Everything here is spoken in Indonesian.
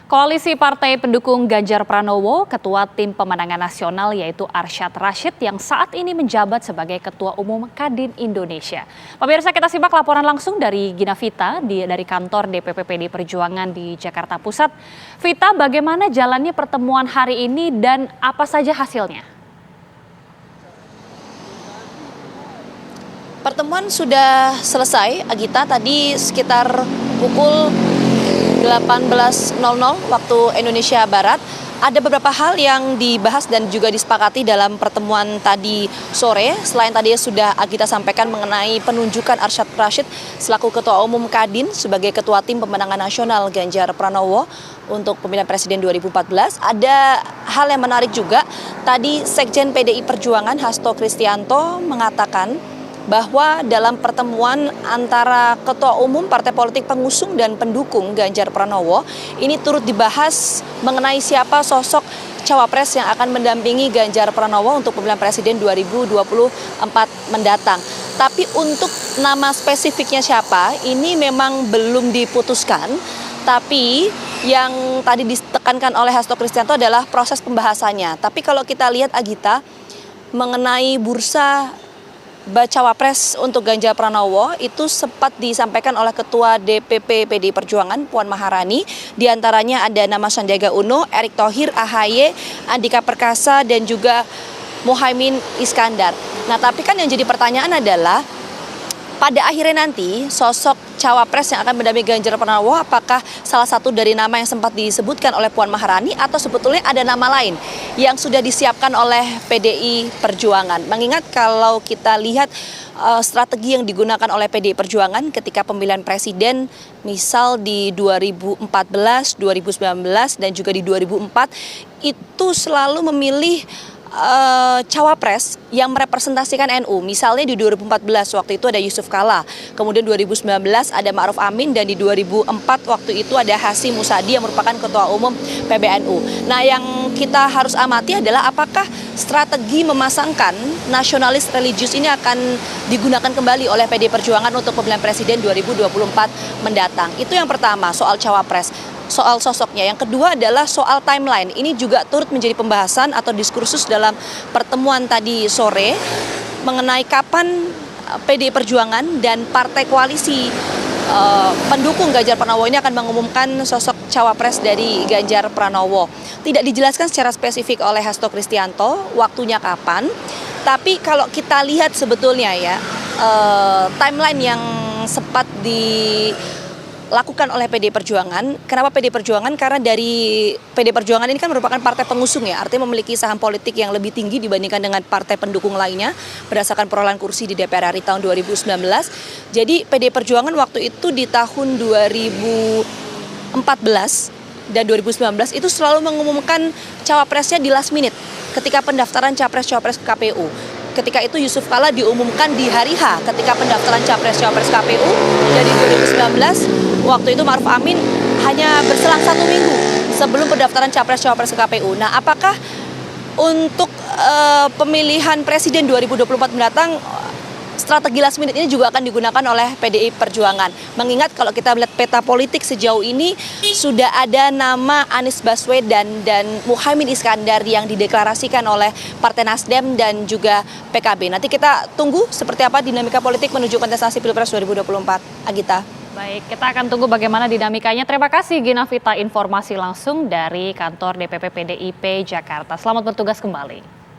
Koalisi partai pendukung Ganjar Pranowo, Ketua Tim Pemenangan Nasional yaitu Arsyad Rashid yang saat ini menjabat sebagai Ketua Umum Kadin Indonesia. Pemirsa, kita simak laporan langsung dari Gina Vita dari kantor DPP PDI Perjuangan di Jakarta Pusat. Vita, bagaimana jalannya pertemuan hari ini dan apa saja hasilnya? Pertemuan sudah selesai, Agita, tadi sekitar pukul 18.00 waktu Indonesia Barat. Ada beberapa hal yang dibahas dan juga disepakati dalam pertemuan tadi sore. Selain tadi sudah Agita sampaikan mengenai penunjukan Arsyad Rashid selaku Ketua Umum Kadin sebagai Ketua Tim Pemenangan Nasional Ganjar Pranowo untuk pemilihan Presiden 2014. Ada hal yang menarik juga. Tadi Sekjen PDI Perjuangan Hasto Kristianto mengatakan bahwa dalam pertemuan antara Ketua Umum Partai Politik Pengusung dan Pendukung Ganjar Pranowo ini turut dibahas mengenai siapa sosok cawapres yang akan mendampingi Ganjar Pranowo untuk pemilihan Presiden 2024 mendatang. Tapi untuk nama spesifiknya siapa ini memang belum diputuskan. Tapi yang tadi ditekankan oleh Hasto Kristianto adalah proses pembahasannya. Tapi kalau kita lihat, Agita, mengenai bursa Cawapres untuk Ganjar Pranowo itu sempat disampaikan oleh Ketua DPP PDI Perjuangan Puan Maharani. Di antaranya ada nama Sandiaga Uno, Erick Thohir, AHY, Andika Perkasa, dan juga Muhaimin Iskandar. Nah, tapi kan yang jadi pertanyaan adalah pada akhirnya nanti sosok cawapres yang akan mendampingi Ganjar Pranowo apakah salah satu dari nama yang sempat disebutkan oleh Puan Maharani atau sebetulnya ada nama lain yang sudah disiapkan oleh PDI Perjuangan. Mengingat kalau kita lihat strategi yang digunakan oleh PDI Perjuangan ketika pemilihan presiden misal di 2014, 2019 dan juga di 2004 itu selalu memilih cawapres yang merepresentasikan NU. Misalnya di 2014 waktu itu ada Yusuf Kalla, kemudian 2019 ada Ma'ruf Amin, dan di 2004 waktu itu ada Hasyim Musyadi yang merupakan Ketua Umum PBNU. Nah, yang kita harus amati adalah apakah strategi memasangkan nasionalis religius ini akan digunakan kembali oleh PDI Perjuangan untuk pemilihan Presiden 2024 mendatang. Itu yang pertama, soal cawapres. Soal sosoknya. Yang kedua adalah soal timeline. Ini juga turut menjadi pembahasan atau diskursus dalam pertemuan tadi sore mengenai kapan PDI Perjuangan dan partai koalisi pendukung Ganjar Pranowo ini akan mengumumkan sosok cawapres dari Ganjar Pranowo. Tidak dijelaskan secara spesifik oleh Hasto Kristianto waktunya kapan. Tapi kalau kita lihat sebetulnya ya timeline yang sempat dilakukan oleh PDI Perjuangan. Kenapa PDI Perjuangan? Karena dari PDI Perjuangan ini kan merupakan partai pengusung ya, artinya memiliki saham politik yang lebih tinggi dibandingkan dengan partai pendukung lainnya berdasarkan perolehan kursi di DPR RI tahun 2019. Jadi PDI Perjuangan waktu itu di tahun 2014 dan 2019 itu selalu mengumumkan cawapresnya di last minute ketika pendaftaran capres-cawapres ke KPU. Ketika itu Yusuf Kalla diumumkan di hari H ketika pendaftaran capres-cawapres KPU dari 2019. Waktu itu Ma'ruf Amin hanya berselang 1 minggu sebelum pendaftaran capres-cawapres ke KPU. Nah, apakah untuk pemilihan Presiden 2024 mendatang strategi last minute ini juga akan digunakan oleh PDI Perjuangan? Mengingat kalau kita melihat peta politik sejauh ini sudah ada nama Anies Baswedan dan Muhaimin Iskandar yang dideklarasikan oleh Partai Nasdem dan juga PKB. Nanti kita tunggu seperti apa dinamika politik menuju kontestasi Pilpres 2024, Agita. Baik, kita akan tunggu bagaimana dinamikanya. Terima kasih Gina Vita, informasi langsung dari kantor DPP PDIP Jakarta. Selamat bertugas kembali.